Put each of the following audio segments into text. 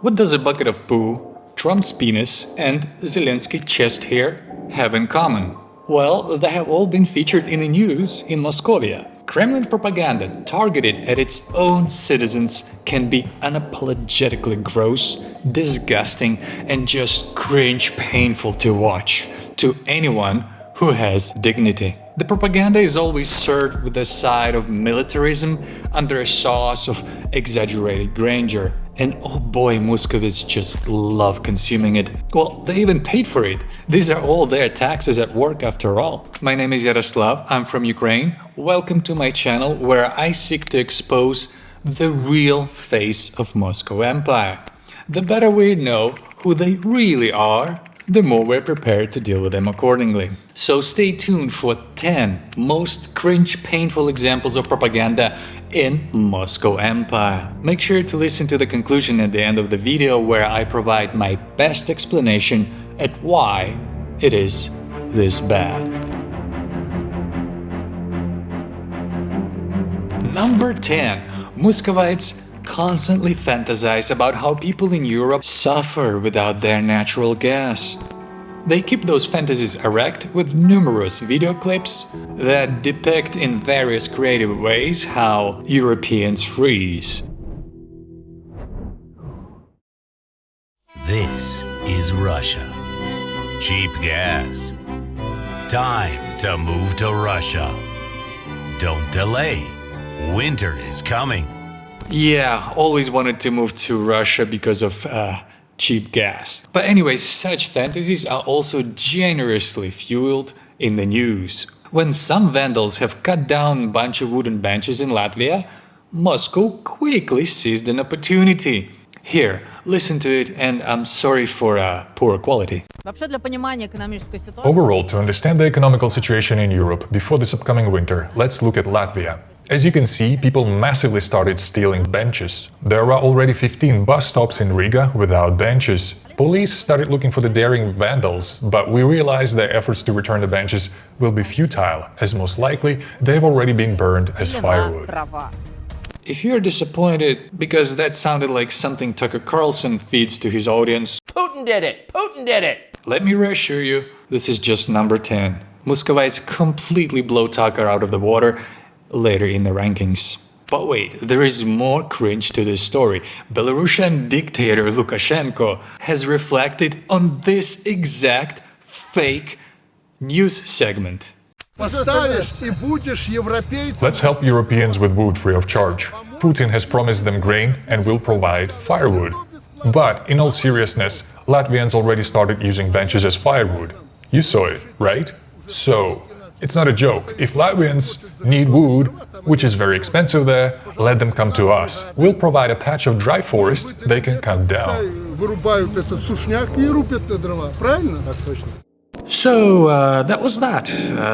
What does a bucket of poo, Trump's penis, and Zelensky chest hair have in common? Well, they have all been featured in the news in Moscovia. Kremlin propaganda targeted at its own citizens can be unapologetically gross, disgusting, and just cringe painful to watch to anyone who has dignity. The propaganda is always served with a side of militarism under a sauce of exaggerated grandeur. And oh boy, Muscovites just love consuming it. Well, they even paid for it. These are all their taxes at work after all. My name is Yaroslav, I'm from Ukraine. Welcome to my channel where I seek to expose the real face of Moscow Empire. The better we know who they really are, the more we're prepared to deal with them accordingly. So stay tuned for 10 most cringe painful examples of propaganda in Moscow Empire. Make sure to listen to the conclusion at the end of the video where I provide my best explanation at why it is this bad. Number 10. Muscovites constantly fantasize about how people in Europe suffer without their natural gas. They keep those fantasies erect with numerous video clips that depict in various creative ways how Europeans freeze. This is Russia. Cheap gas. Time to move to Russia. Don't delay. Winter is coming. Yeah, always wanted to move to Russia because of cheap gas. But anyways, such fantasies are also generously fueled in the news. When some vandals have cut down a bunch of wooden benches in Latvia, Moscow quickly seized an opportunity. Here, listen to it, and I'm sorry for poor quality. Overall, to understand the economical situation in Europe before this upcoming winter, let's look at Latvia. As you can see, people massively started stealing benches. There are already 15 bus stops in Riga without benches. Police started looking for the daring vandals, but we realized their efforts to return the benches will be futile, as most likely they've already been burned as firewood. If you're disappointed because that sounded like something Tucker Carlson feeds to his audience, Putin did it! Putin did it! let me reassure you, this is just number 10. Muscovites completely blow Tucker out of the water later in the rankings. But wait, there is more cringe to this story. Belarusian dictator Lukashenko has reflected on this exact fake news segment. Let's help Europeans with wood free of charge. Putin has promised them grain and will provide firewood. But in all seriousness, Latvians already started using benches as firewood. You saw it, right? So, it's not a joke. If Latvians need wood, which is very expensive there, let them come to us. We'll provide a patch of dry forest they can cut down. So, that was that.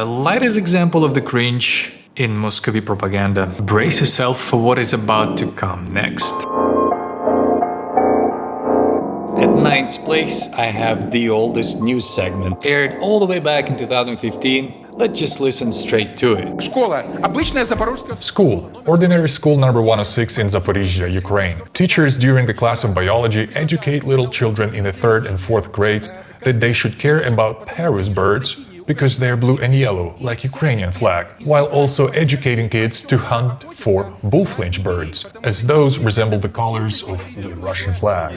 Latest example of the cringe in Muscovy propaganda. Brace yourself for what is about to come next. At 9th place, I have the oldest news segment, aired all the way back in 2015. Let's just listen straight to it. School. Ordinary school number 106 in Zaporizhzhia, Ukraine. Teachers during the class of biology educate little children in the 3rd and 4th grades that they should care about parus birds because they're blue and yellow, like Ukrainian flag, while also educating kids to hunt for bullfinch birds, as those resemble the colors of the Russian flag.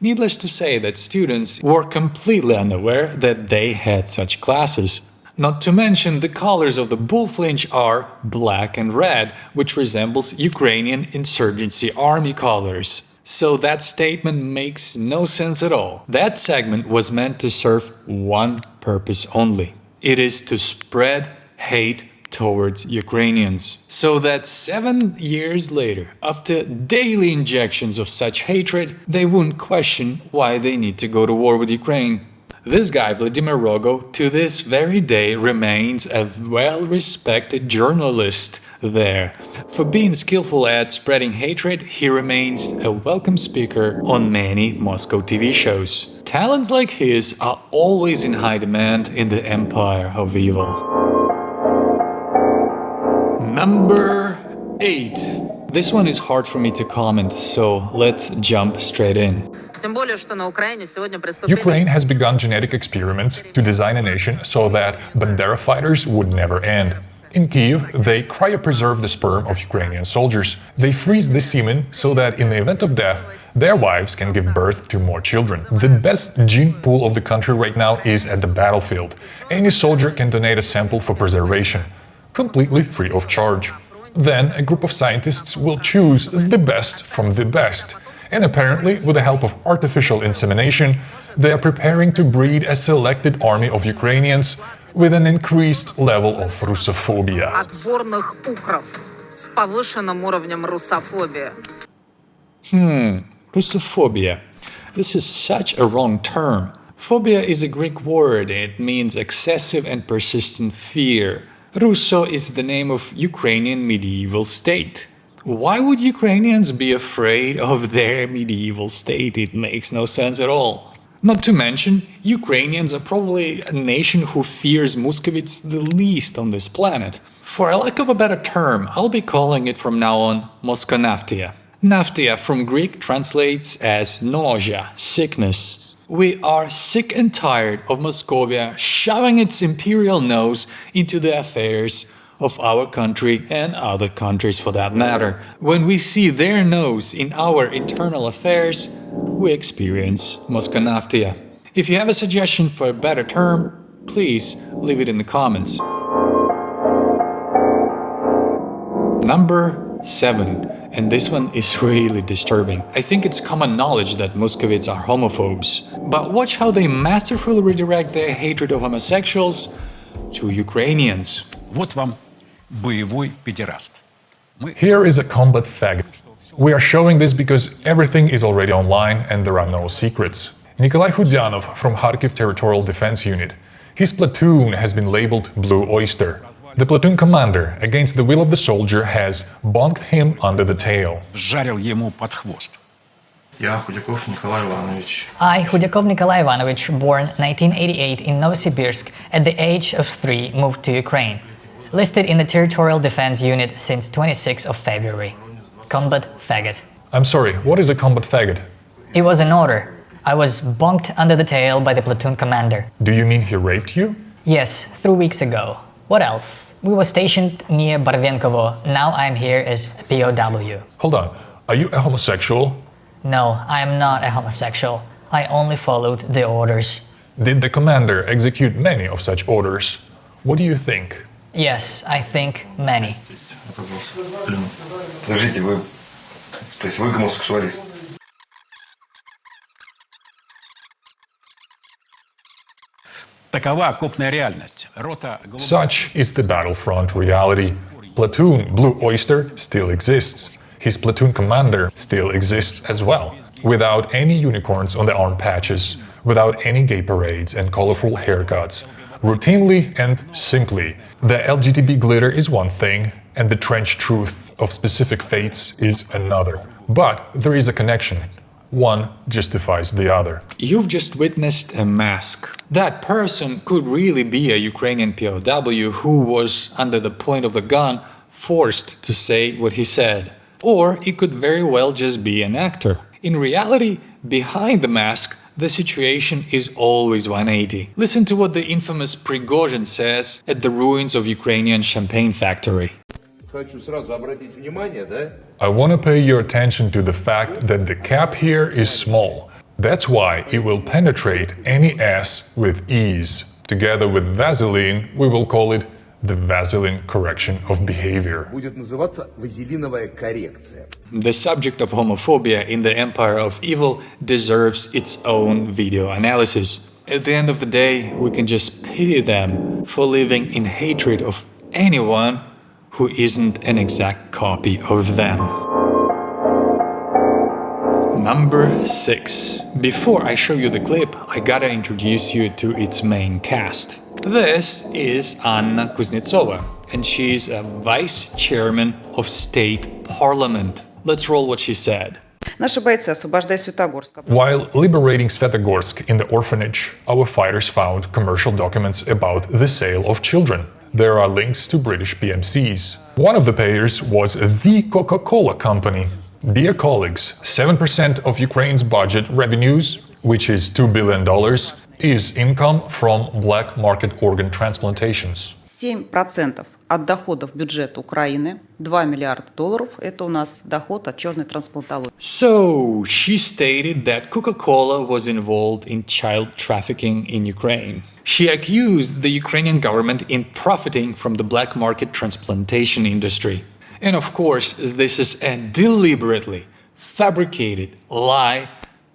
Needless to say that students were completely unaware that they had such classes. Not to mention the colors of the bullfinch are black and red, which resembles Ukrainian insurgency army colors. So that statement makes no sense at all. That segment was meant to serve one purpose only. It is to spread hate towards Ukrainians. So that 7 years later, after daily injections of such hatred, they wouldn't question why they need to go to war with Ukraine. This guy, Vladimir Rogo, to this very day remains a well-respected journalist there. For being skillful at spreading hatred, he remains a welcome speaker on many Moscow TV shows. Talents like his are always in high demand in the empire of evil. Number 8. This one is hard for me to comment, so let's jump straight in. Ukraine has begun genetic experiments to design a nation so that Bandera fighters would never end. In Kyiv, they cryopreserve the sperm of Ukrainian soldiers. They freeze the semen so that in the event of death, their wives can give birth to more children. The best gene pool of the country right now is at the battlefield. Any soldier can donate a sample for preservation, completely free of charge. Then a group of scientists will choose the best from the best. And apparently, with the help of artificial insemination, they are preparing to breed a selected army of Ukrainians with an increased level of russophobia. Russophobia. This is such a wrong term. Phobia is a Greek word. It means excessive and persistent fear. Russo is the name of Ukrainian medieval state. Why would Ukrainians be afraid of their medieval state? It makes no sense at all. Not to mention, Ukrainians are probably a nation who fears Muscovites the least on this planet. For lack of a better term, I'll be calling it from now on Moskonaftia. Naftia from Greek translates as nausea, sickness. We are sick and tired of Moscovia shoving its imperial nose into the affairs of our country and other countries for that matter. When we see their nose in our internal affairs, we experience Moskonaftia. If you have a suggestion for a better term, please leave it in the comments. Number 7. And this one is really disturbing. I think it's common knowledge that Muscovites are homophobes. But watch how they masterfully redirect their hatred of homosexuals to Ukrainians. Вот вам боевой педераст. Here is a combat faggot. We are showing this because everything is already online and there are no secrets. Nikolai Khudyanov from Kharkiv Territorial Defense Unit. His platoon has been labeled Blue Oyster. The platoon commander, against the will of the soldier, has bonked him under the tail. Вжарил ему под хвост. Я Худяков Николай Иванович. I, Hudyakov Nikolai Ivanovich, born 1988 in Novosibirsk, at the age of 3 moved to Ukraine. Listed in the Territorial Defense Unit since 26th of February. Combat faggot. I'm sorry, what is a combat faggot? It was an order. I was bonked under the tail by the platoon commander. Do you mean he raped you? Yes, 3 weeks ago. What else? We were stationed near Barvenkovo. Now I'm here as a POW. Hold on, are you a homosexual? No, I am not a homosexual. I only followed the orders. Did the commander execute many of such orders? What do you think? Yes, I think many. Подождите, то есть вы гомосексуалист? Такова окопная реальность. Рота Such is the battlefront reality. Platoon Blue Oyster still exists. His platoon commander still exists as well, without any unicorns on the arm patches, without any gay parades and colorful haircuts. Routinely and simply, the LGTB glitter is one thing, and the trench truth of specific fates is another. But there is a connection. One justifies the other. You've just witnessed a mask. That person could really be a Ukrainian POW who was, under the point of the gun, forced to say what he said. Or it could very well just be an actor. In reality, behind the mask, the situation is always 180. Listen to what the infamous Prigozhin says at the ruins of Ukrainian champagne factory. I want to pay your attention to the fact that the cap here is small. That's why it will penetrate any ass with ease. Together with Vaseline, we will call it the Vaseline correction of behavior. The subject of homophobia in the Empire of Evil deserves its own video analysis. At the end of the day, we can just pity them for living in hatred of anyone who isn't an exact copy of them. Number 6. Before I show you the clip, I gotta introduce you to its main cast. This is Anna Kuznetsova, and she's a vice chairman of state parliament. Let's roll what she said. While liberating Svetogorsk in the orphanage, our fighters found commercial documents about the sale of children. There are links to British PMCs. One of the payers was the Coca-Cola company. Dear colleagues, 7% of Ukraine's budget revenues, which is $2 billion, is income from black market organ transplantations. 7% от доходов бюджета Украины, 2 миллиарда долларов, это у нас доход от черной трансплантологии. So, she stated that Coca-Cola was involved in child trafficking in Ukraine. She accused the Ukrainian government in profiting from the black market transplantation industry. And of course, this is a deliberately fabricated lie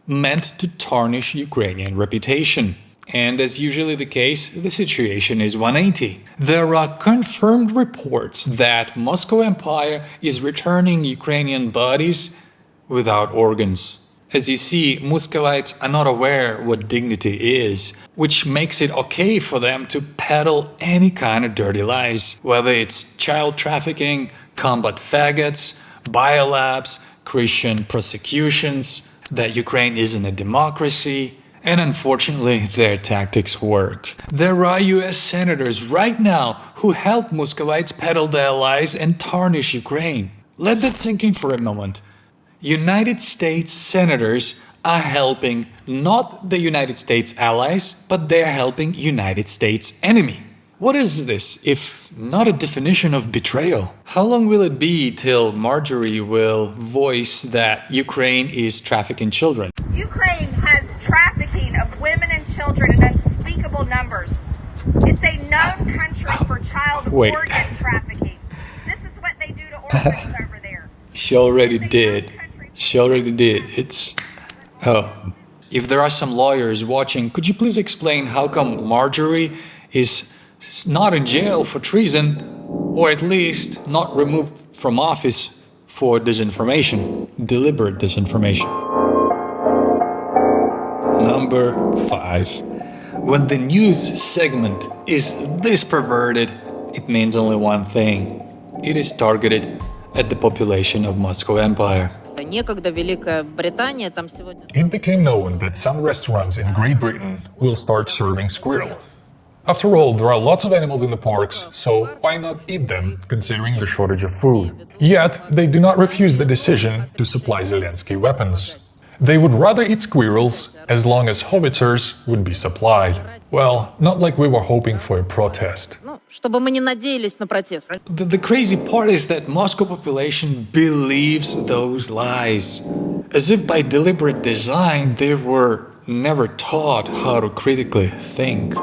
meant to tarnish Ukrainian reputation. And as usually the case, the situation is 180. There are confirmed reports that Moscow Empire is returning Ukrainian bodies without organs. As you see, Muscovites are not aware what dignity is, which makes it okay for them to peddle any kind of dirty lies, whether it's child trafficking, combat faggots, biolabs, Christian prosecutions, that Ukraine isn't a democracy, and unfortunately, their tactics work. There are US senators right now who help Muscovites peddle their lies and tarnish Ukraine. Let that sink in for a moment. United States senators are helping not the United States allies, but they're helping United States enemy. What is this, if not a definition of betrayal? How long will it be till Marjorie will voice that Ukraine is trafficking children? Ukraine has trafficking of women and children in unspeakable numbers. It's a known country for child organ trafficking. This is what they do to orphans over there. She already did. She already did. It's... Oh. If there are some lawyers watching, could you please explain how come Marjorie is not in jail for treason, or at least not removed from office for disinformation, deliberate disinformation? Number 5. When the news segment is this perverted, it means only one thing. It is targeted at the population of Moscow Empire. It became known that some restaurants in Great Britain will start serving squirrel. After all, there are lots of animals in the parks, so why not eat them, considering the shortage of food? Yet, they do not refuse the decision to supply Zelensky weapons. They would rather eat squirrels as long as howitzers would be supplied. Well, not like we were hoping for a protest. The crazy part is that Moscow population believes those lies, as if by deliberate design they were never taught how to critically think.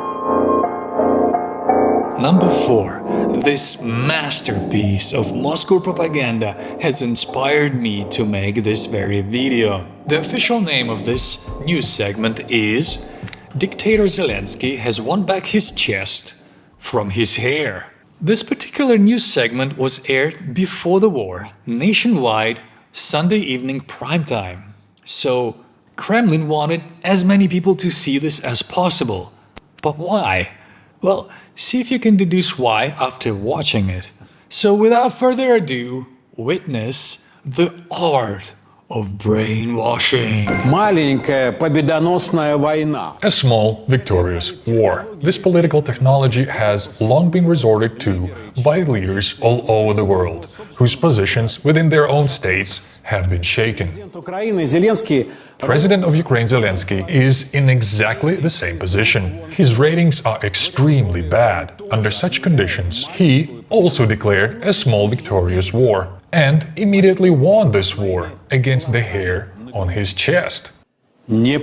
Number 4. This masterpiece of Moscow propaganda has inspired me to make this very video. The official name of this news segment is Dictator Zelensky has won back his chest from his hair. This particular news segment was aired before the war, nationwide, Sunday evening primetime. So, Kremlin wanted as many people to see this as possible. But why? Well, see if you can deduce why after watching it. So without further ado, witness the art of brainwashing. A small, victorious war. This political technology has long been resorted to by leaders all over the world, whose positions within their own states have been shaken. President of Ukraine Zelensky is in exactly the same position. His ratings are extremely bad. Under such conditions, he also declared a small victorious war and immediately won this war against the hair on his chest. I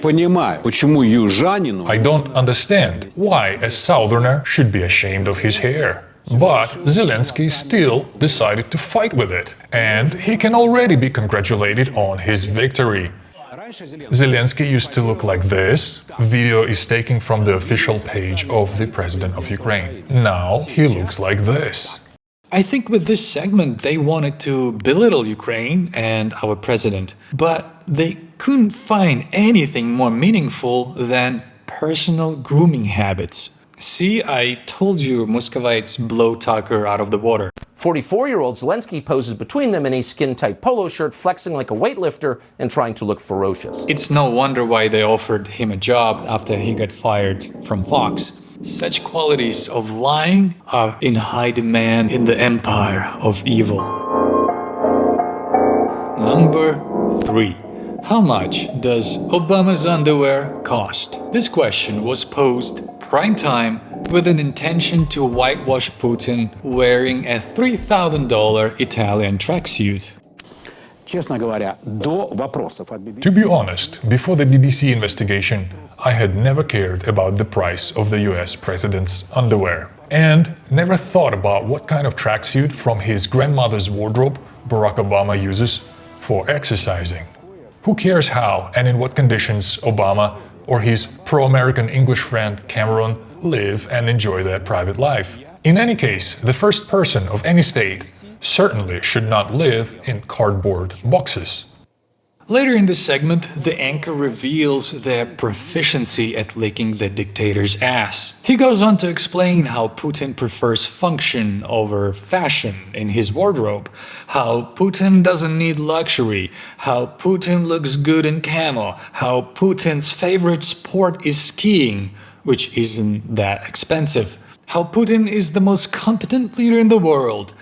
don't understand why a southerner should be ashamed of his hair. But Zelensky still decided to fight with it, and he can already be congratulated on his victory. Zelensky used to look like this. Video is taken from the official page of the President of Ukraine. Now he looks like this. I think with this segment they wanted to belittle Ukraine and our president, but they couldn't find anything more meaningful than personal grooming habits. See, I told you Muscovites blow Tucker out of the water. 44-year-old Zelensky poses between them in a skin-tight polo shirt, flexing like a weightlifter and trying to look ferocious. It's no wonder why they offered him a job after he got fired from Fox. Such qualities of lying are in high demand in the empire of evil. Number 3. How much does Obama's underwear cost? This question was posed prime time with an intention to whitewash Putin wearing a $3,000 Italian tracksuit. To be honest, before the BBC investigation, I had never cared about the price of the US president's underwear and never thought about what kind of tracksuit from his grandmother's wardrobe Barack Obama uses for exercising. Who cares how and in what conditions Obama or his pro-American English friend Cameron live and enjoy their private life? In any case, the first person of any state certainly should not live in cardboard boxes. Later in this segment, the anchor reveals their proficiency at licking the dictator's ass. He goes on to explain how Putin prefers function over fashion in his wardrobe, how Putin doesn't need luxury, how Putin looks good in camo, how Putin's favorite sport is skiing, which isn't that expensive, how Putin is the most competent leader in the world.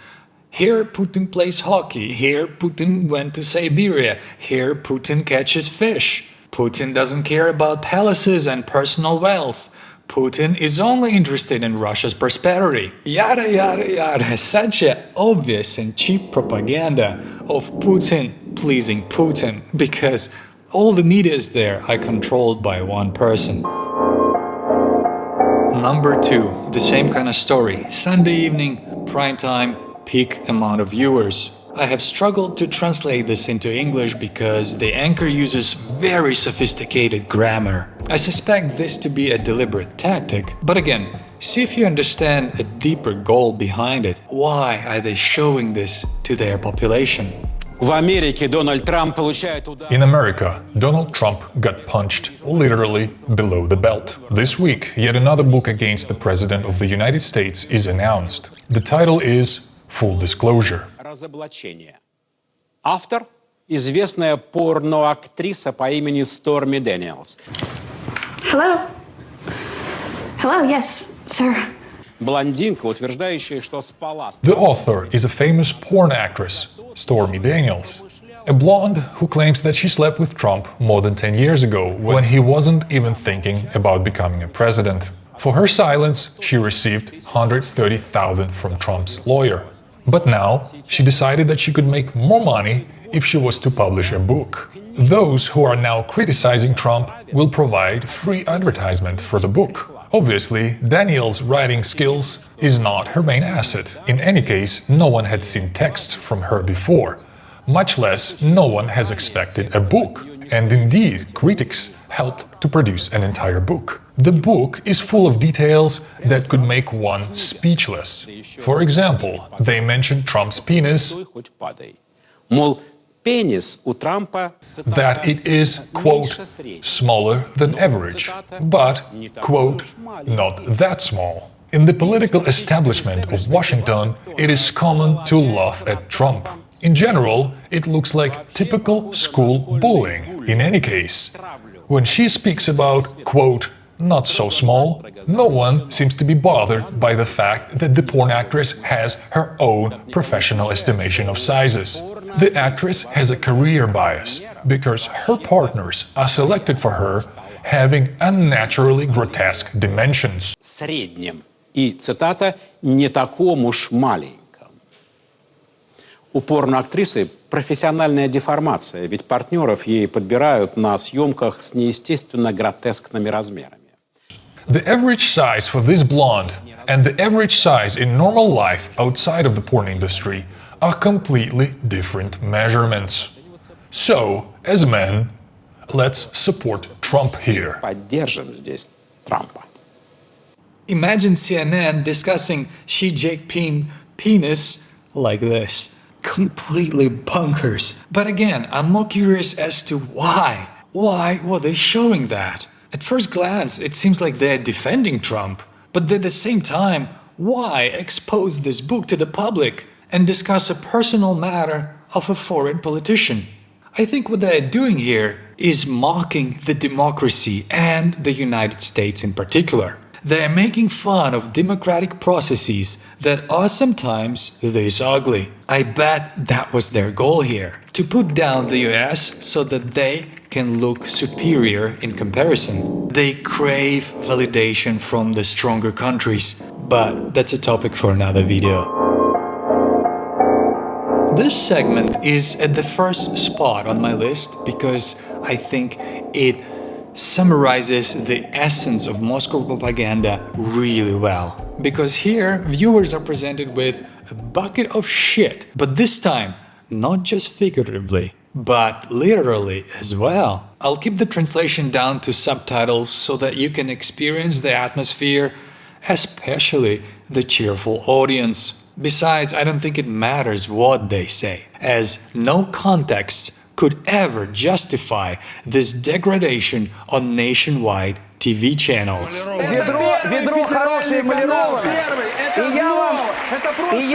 Here Putin plays hockey, here Putin went to Siberia, here Putin catches fish. Putin doesn't care about palaces and personal wealth. Putin is only interested in Russia's prosperity. Yada yada yada, such a obvious and cheap propaganda of Putin pleasing Putin, because all the medias there are controlled by one person. Number 2, the same kind of story. Sunday evening, prime time, peak amount of viewers. I have struggled to translate this into English because the anchor uses very sophisticated grammar. I suspect this to be a deliberate tactic, but again, see if you understand a deeper goal behind it. Why are they showing this to their population? In America, Donald Trump got punched literally below the belt. This week, yet another book against the President of the United States is announced. The title is Full Disclosure. Автор – известная порноактриса по имени Сторми Дэниелс. Hello. Hello, yes, sir. Блондинка, утверждающая, что спала. The author is a famous porn actress, Stormy Daniels, a blonde who claims that she slept with Trump more than 10 years ago when he wasn't even thinking about becoming a president. For her silence, she received $130,000 from Trump's lawyer. But now, she decided that she could make more money if she was to publish a book. Those who are now criticizing Trump will provide free advertisement for the book. Obviously, Daniel's writing skills is not her main asset. In any case, no one had seen texts from her before. Much less, no one has expected a book. And indeed, critics helped to produce an entire book. The book is full of details that could make one speechless. For example, they mention Trump's penis, that it is, quote, smaller than average, but, quote, not that small. In the political establishment of Washington, it is common to laugh at Trump. In general, it looks like typical school bullying. In any case, when she speaks about, quote, not so small, no one seems to be bothered by the fact that the porn actress has her own professional estimation of sizes. The actress has a career bias because her partners are selected for her having unnaturally grotesque dimensions. Среднем и, цитата, не таком уж маленьком. У порноактрисы профессиональная деформация, ведь партнеров ей подбирают на съемках с неестественно гротескными размерами. The average size for this blonde and the average size in normal life outside of the porn industry are completely different measurements. So, as men, let's support Trump here. Поддержим здесь Трампа. Imagine CNN discussing Xi Jinping's penis like this. Completely bonkers. But again, I'm more curious as to why. Why were they showing that? At first glance, it seems like they're defending Trump. But at the same time, why expose this book to the public and discuss a personal matter of a foreign politician? I think what they're doing here is mocking the democracy and the United States in particular. They're making fun of democratic processes that are sometimes this ugly. I bet that was their goal here, to put down the US so that they can look superior in comparison. They crave validation from the stronger countries, but that's a topic for another video. This segment is at the first spot on my list because I think it summarizes the essence of Moscow propaganda really well. Because here, viewers are presented with a bucket of shit, but this time, not just figuratively, but literally as well. I'll keep the translation down to subtitles so that you can experience the atmosphere, especially the cheerful audience. Besides, I don't think it matters what they say, as no context could ever justify this degradation on nationwide TV channels. Ведро хорошее эмалированное. И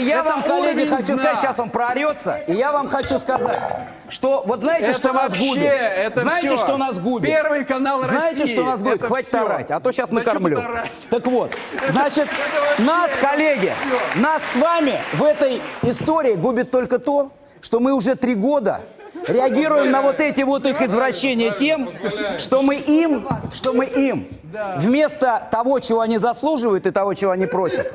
я вам, коллеги, хочу сказать, сейчас он проорется, и я вам хочу сказать, что вот знаете, что нас губит? Знаете, что нас губит? Первый канал России. Знаете, что нас губит? Хватит орать, а то сейчас накормлю. Так вот, значит, нас, коллеги, нас с вами в этой истории губит только то, что мы уже 3 года реагируем на вот эти вот их извращения тем, что мы им вместо того, чего они заслуживают и того, чего они просят,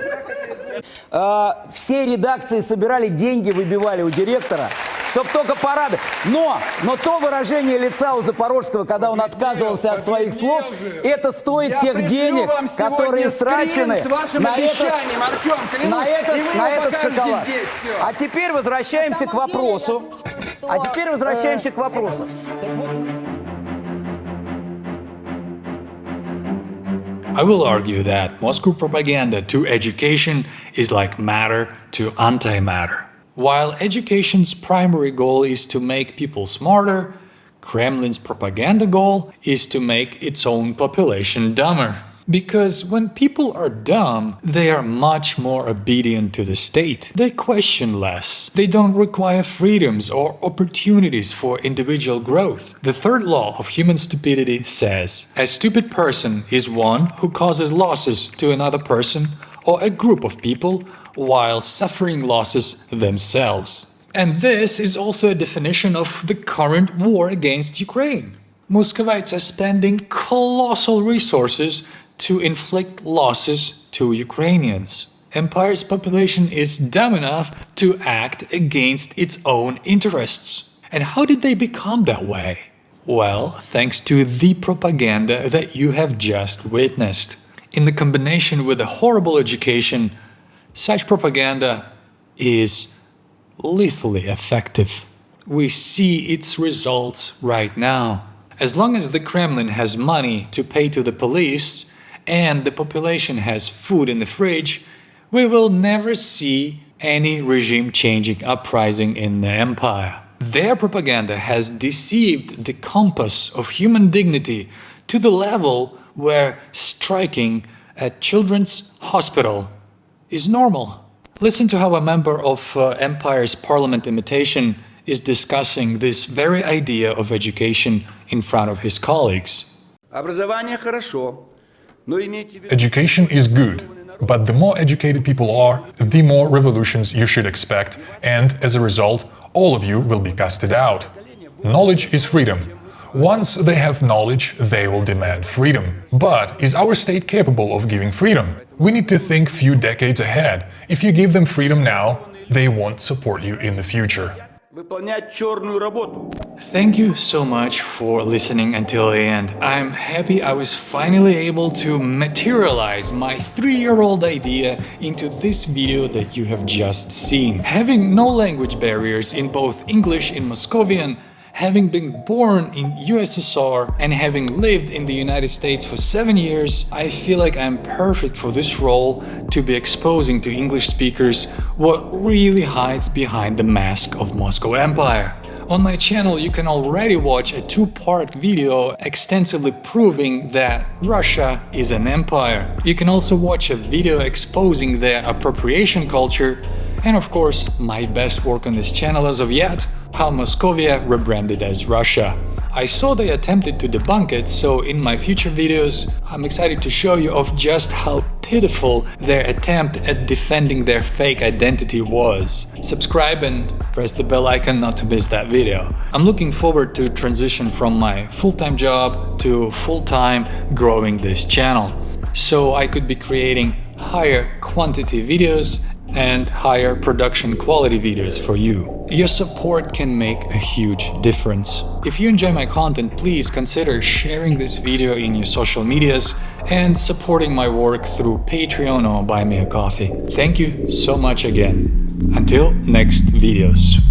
все редакции собирали деньги, выбивали у директора, чтобы только порадовать. Но то выражение лица у Запорожского, когда он отказывался от своих слов, это стоит тех денег, которые истрачены на этот шоколад. А теперь возвращаемся к вопросу. I will argue that Moscow propaganda to education is like matter to antimatter. While education's primary goal is to make people smarter, Kremlin's propaganda goal is to make its own population dumber. Because when people are dumb, they are much more obedient to the state. They question less. They don't require freedoms or opportunities for individual growth. The third law of human stupidity says, a stupid person is one who causes losses to another person or a group of people while suffering losses themselves. And this is also a definition of the current war against Ukraine. Muscovites are spending colossal resources to inflict losses to Ukrainians. Empire's population is dumb enough to act against its own interests. And how did they become that way? Well, thanks to the propaganda that you have just witnessed. In the combination with a horrible education, such propaganda is lethally effective. We see its results right now. As long as the Kremlin has money to pay to the police, and the population has food in the fridge, we will never see any regime-changing uprising in the empire. Their propaganda has deceived the compass of human dignity to the level where striking a children's hospital is normal. Listen to how a member of Empire's parliament imitation is discussing this very idea of education in front of his colleagues. Образование хорошо. Education is good, but the more educated people are, the more revolutions you should expect, and as a result, all of you will be casted out. Knowledge is freedom. Once they have knowledge, they will demand freedom. But is our state capable of giving freedom? We need to think few decades ahead. If you give them freedom now, they won't support you in the future. Thank you so much for listening until the end. I'm happy I was finally able to materialize my 3-year-old idea into this video that you have just seen. Having no language barriers in both English and Moscovian, having been born in USSR and having lived in the United States for 7 years, I feel like I'm perfect for this role to be exposing to English speakers what really hides behind the mask of Moscow Empire. On my channel you can already watch a 2-part video extensively proving that Russia is an empire. You can also watch a video exposing their appropriation culture, and of course my best work on this channel as of yet, how Moscovia rebranded as Russia. I saw they attempted to debunk it, so in my future videos I'm excited to show you of just how pitiful their attempt at defending their fake identity was. Subscribe and press the bell icon not to miss that video. I'm looking forward to transition from my full-time job to full-time growing this channel, so I could be creating higher quantity videos and higher production quality videos for you. Your support can make a huge difference. If you enjoy my content, please consider sharing this video in your social medias and supporting my work through Patreon or Buy Me a Coffee. Thank you so much again. Until next videos.